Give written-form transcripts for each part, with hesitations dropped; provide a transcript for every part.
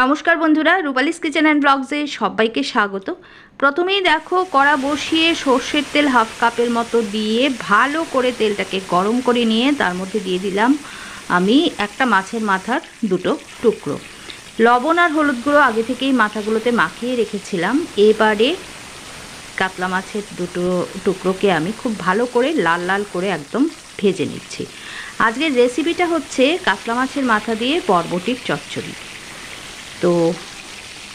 নমস্কার বন্ধুরা, রূপালিস kitchen and ব্লগসে সবাইকে স্বাগত। প্রথমেই দেখো কড়া বসিয়ে সর্ষের তেল হাফ কাপের মতো দিয়ে ভালো করে তেলটাকে গরম করে নিয়ে তার মধ্যে দিয়ে দিলাম আমি একটা মাছের মাথার দুটো টুকরো। লবণ আর হলুদ গুঁড়ো আগে থেকেই মাথাগুলোতে মাখিয়ে রেখেছিলাম। এবারে কাতলা মাছের দুটো টুকরোকে আমি খুব ভালো করে লাল লাল করে একদম ভেজে নিচ্ছি। আজকের রেসিপিটা হচ্ছে কাতলা মাছের মাথা দিয়ে বরবটির চচ্চড়ি। তো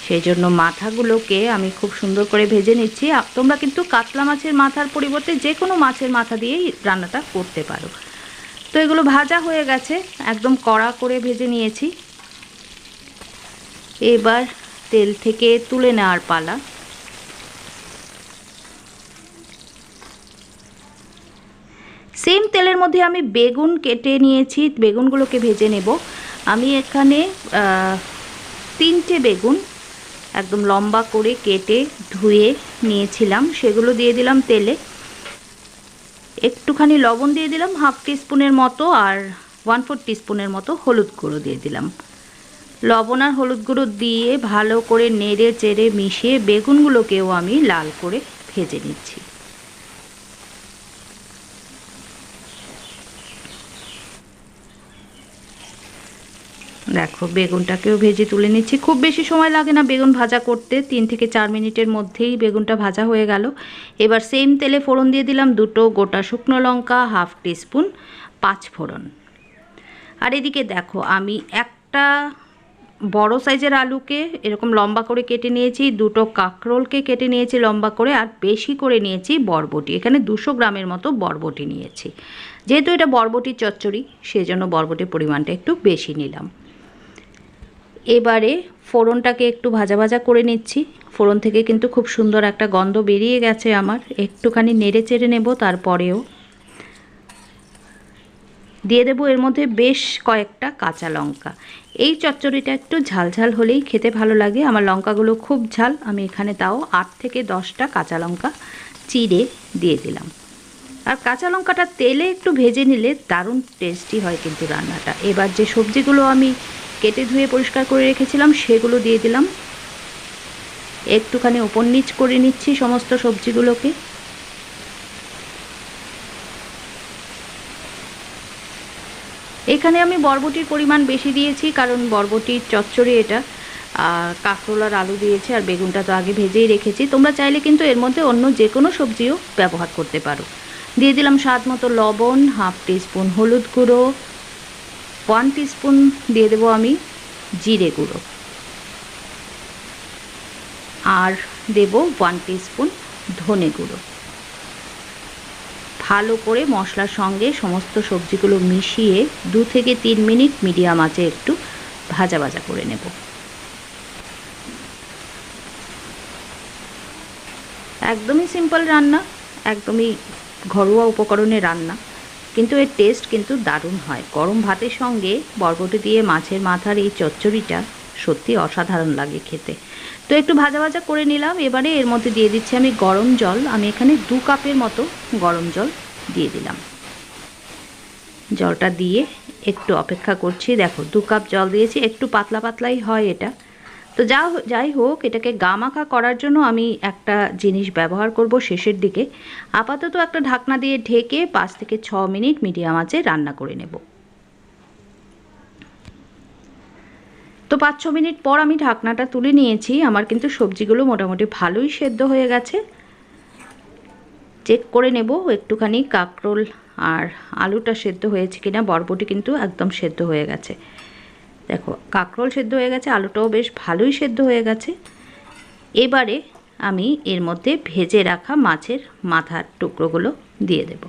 সেই জন্য মাথাগুলোকে আমি খুব সুন্দর করে ভেজে নিচ্ছি। তোমরা কিন্তু কাতলা মাছের মাথার পরিবর্তে যে কোনো মাছের মাথা দিয়েই রান্নাটা করতে পারো। তো এগুলো ভাজা হয়ে গেছে, একদম কড়া করে ভেজে নিয়েছি। এবার তেল থেকে তুলে নেওয়ার পালা। সেম তেলের মধ্যে আমি বেগুন কেটে নিয়েছি, বেগুনগুলোকে ভেজে নেব। আমি এখানে 3টে বেগুন একদম লম্বা করে কেটে ধুয়ে নিয়েছিলাম, সেগুলো দিয়ে দিলাম তেলে। একটুখানি লবণ দিয়ে দিলাম হাফ টিস্পুনের মতো, আর 1/4 টিস্পুনের মতো হলুদ গুঁড়ো দিয়ে দিলাম। লবণ আর হলুদ গুঁড়ো দিয়ে ভালো করে নেড়ে চেড়ে মিশিয়ে বেগুনগুলোকেও আমি লাল করে ভেজে নিচ্ছি। দেখো বেগুনটাকেও ভেজে তুলে নিচ্ছি। খুব বেশি সময় লাগে না বেগুন ভাজা করতে, 3 থেকে 4 মিনিটের মধ্যেই বেগুনটা ভাজা হয়ে গেল। এবার সেম তেলে ফোড়ন দিয়ে দিলাম দুটো গোটা শুকনো লঙ্কা, হাফ টিস্পুন 5 ফোড়ন। আর এদিকে দেখো আমি একটা বড় সাইজের আলুকে এরকম লম্বা করে কেটে নিয়েছি, দুটো কাঁকরোলকে কেটে নিয়েছি লম্বা করে, আর বেশি করে নিয়েছি বরবটি। এখানে 200 গ্রামের মতো বরবটি নিয়েছি। যেহেতু এটা বরবটির চচ্চড়ি সেই জন্য বরবটির পরিমাণটা একটু বেশি নিলাম। এবারে ফোড়নটাকে একটু ভাজা ভাজা করে নিচ্ছি। ফোড়ন থেকে কিন্তু খুব সুন্দর একটা গন্ধ বেরিয়ে গেছে আমার। একটুখানি নেড়ে চেড়ে নেব। তারপরেও দিয়ে দেবো এর মধ্যে বেশ কয়েকটা কাঁচা লঙ্কা। এই চচ্চড়িটা একটু ঝাল ঝাল হলেই খেতে ভালো লাগে। আমার লঙ্কাগুলো খুব ঝাল, আমি এখানে তাও 8 থেকে 10টা কাঁচা লঙ্কা চিড়ে দিয়ে দিলাম। আর কাঁচা লঙ্কাটা তেলে একটু ভেজে নিলে দারুণ টেস্টি হয় কিন্তু রান্নাটা। এবার যে সবজিগুলো আমি কেটে ধুয়ে পরিষ্কার করে রেখেছিলাম সেগুলো দিয়ে দিলাম। একটুখানি ওপর নিচ করে নিচ্ছি সমস্ত সবজিগুলোকে। এখানে আমি বরবটির পরিমাণ বেশি দিয়েছি কারণ বরবটির চচ্চড়ি এটা। কাঁকরোল আর আলু দিয়েছি, আর বেগুনটা তো আগে ভেজেই রেখেছি। তোমরা চাইলে কিন্তু এর মধ্যে অন্য যে কোনো সবজিও ব্যবহার করতে পারো। দিয়ে দিলাম স্বাদ মতো লবণ, হাফ টিস্পুন হলুদ গুঁড়ো, 1 টিস্পুন দিয়ে দেবো আমি জিরে গুঁড়ো, আর দেব 1 টিস্পুন ধনে গুঁড়ো। ভালো করে মশলার সঙ্গে সমস্ত সবজিগুলো মিশিয়ে 2 থেকে 3 মিনিট মিডিয়াম আঁচে একটু ভাজা ভাজা করে নেব। একদমই সিম্পল রান্না, একদমই ঘরোয়া উপকরণে রান্না, কিন্তু এর টেস্ট কিন্তু দারুণ হয়। গরম ভাতের সঙ্গে বরবটি দিয়ে মাছের মাথার এই চচ্চড়িটা সত্যি অসাধারণ লাগে খেতে। তো একটু ভাজা ভাজা করে নিলাম। এবারে এর মধ্যে দিয়ে দিচ্ছি আমি গরম জল। আমি এখানে 2 কাপের মতো গরম জল দিয়ে দিলাম। জলটা দিয়ে একটু অপেক্ষা করছি। দেখো 2 কাপ জল দিয়েছি, একটু পাতলা পাতলাই হয় এটা। তো যাই হোক, এটাকে গামাখা করার জন্য আমি একটা জিনিস ব্যবহার করব শেষের দিকে। আপাতত একটা ঢাকনা দিয়ে ঢেকে 5 থেকে 6 মিনিট মিডিয়াম আঁচে রান্না করে নেব। তো 5-6 মিনিট পর আমি ঢাকনাটা তুলে নিয়েছি। আমার কিন্তু সবজিগুলো মোটামুটি ভালোই সেদ্ধ হয়ে গেছে। চেক করে নেব একটুখানি কাঁকরোল আর আলুটা সেদ্ধ হয়েছে কিনা। বরবটি কিন্তু একদম সেদ্ধ হয়ে গেছে। দেখো কাঁকরোল সেদ্ধ হয়ে গেছে, আলুটাও বেশ ভালোই সেদ্ধ হয়ে গেছে। এবারে আমি এর মধ্যে ভেজে রাখা মাছের মাথার টুকরোগুলো দিয়ে দেব।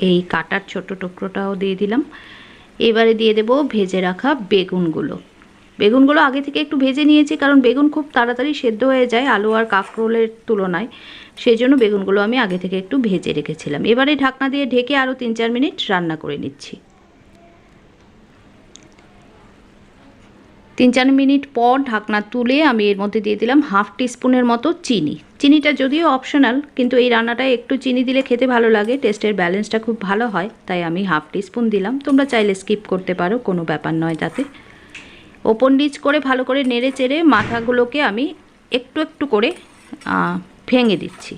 এই কাটার ছোট টুকরোটাও দিয়ে দিলাম। এবারে দিয়ে দেব ভেজে রাখা বেগুনগুলো। বেগুনগুলো আগে থেকে একটু ভেজে নিয়েছি কারণ বেগুন খুব তাড়াতাড়ি সেদ্ধ হয়ে যায় আলু আর কাঁকরোলের তুলনায়, সেই জন্য বেগুনগুলো আমি আগে থেকে একটু ভেজে রেখেছিলাম। এবারে ঢাকনা দিয়ে ঢেকে আরও 3-4 মিনিট রান্না করে নিচ্ছি। 3-4 মিনিট পর ঢাকনা তুলে আমি এর মধ্যে দিয়ে দিলাম হাফ টিস্পুনের মতো চিনি। চিনিটা যদিও অপশনাল, কিন্তু এই রান্নাটায় একটু চিনি দিলে খেতে ভালো লাগে, টেস্টের ব্যালেন্সটা খুব ভালো হয়, তাই আমি হাফ টিস্পুন দিলাম। তোমরা চাইলে স্কিপ করতে পারো, কোনো ব্যাপার নয় তাতে। ওপর নিচ করে ভালো করে নেড়ে চেড়ে মাথাগুলোকে আমি একটু একটু করে ভেঙে দিচ্ছি।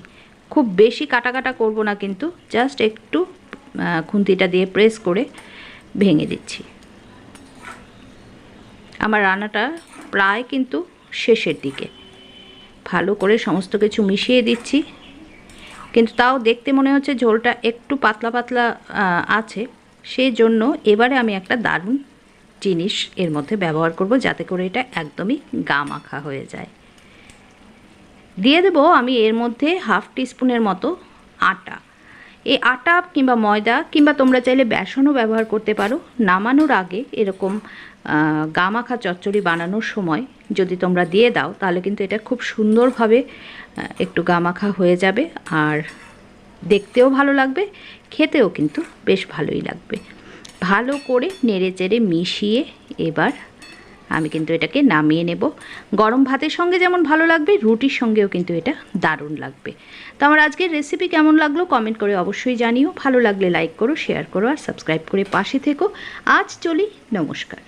খুব বেশি কাটা কাটা করবো না, কিন্তু জাস্ট একটু খুন্তিটা দিয়ে প্রেস করে ভেঙে দিচ্ছি। আমার রান্নাটা প্রায় কিন্তু শেষের দিকে। ভালো করে সমস্ত কিছু মিশিয়ে দিচ্ছি, কিন্তু তাও দেখতে মনে হচ্ছে ঝোলটা একটু পাতলা পাতলা আছে। সেই জন্য এবারে আমি একটা দারুণ জিনিস এর মধ্যে ব্যবহার করব, যাতে করে এটা একদমই গা মাখা হয়ে যায়। দিয়ে দেব আমি এর মধ্যে হাফ টিস্পুনের মতো আটা। এই আটা কিংবা ময়দা কিংবা তোমরা চাইলে বেসনও ব্যবহার করতে পারো। নামানোর আগে এরকম গা মাখা চচ্চড়ি বানানোর সময় যদি তোমরা দিয়ে দাও, তাহলে কিন্তু এটা খুব সুন্দরভাবে একটু গা মাখা হয়ে যাবে, আর দেখতেও ভালো লাগবে, খেতেও কিন্তু বেশ ভালোই লাগবে। ভালো করে নেড়ে চেড়ে মিশিয়ে এবার আমি কিন্তু এটাকে নামিয়ে নেব। গরম ভাতের সঙ্গে যেমন ভালো লাগবে, রুটির সঙ্গেও কিন্তু এটা দারুণ লাগবে। তো আমার আজকের রেসিপি কেমন লাগলো কমেন্ট করে অবশ্যই জানিও। ভালো লাগলে লাইক করো, শেয়ার করো, আর সাবস্ক্রাইব করে পাশে থেকো। আজ চলি, নমস্কার।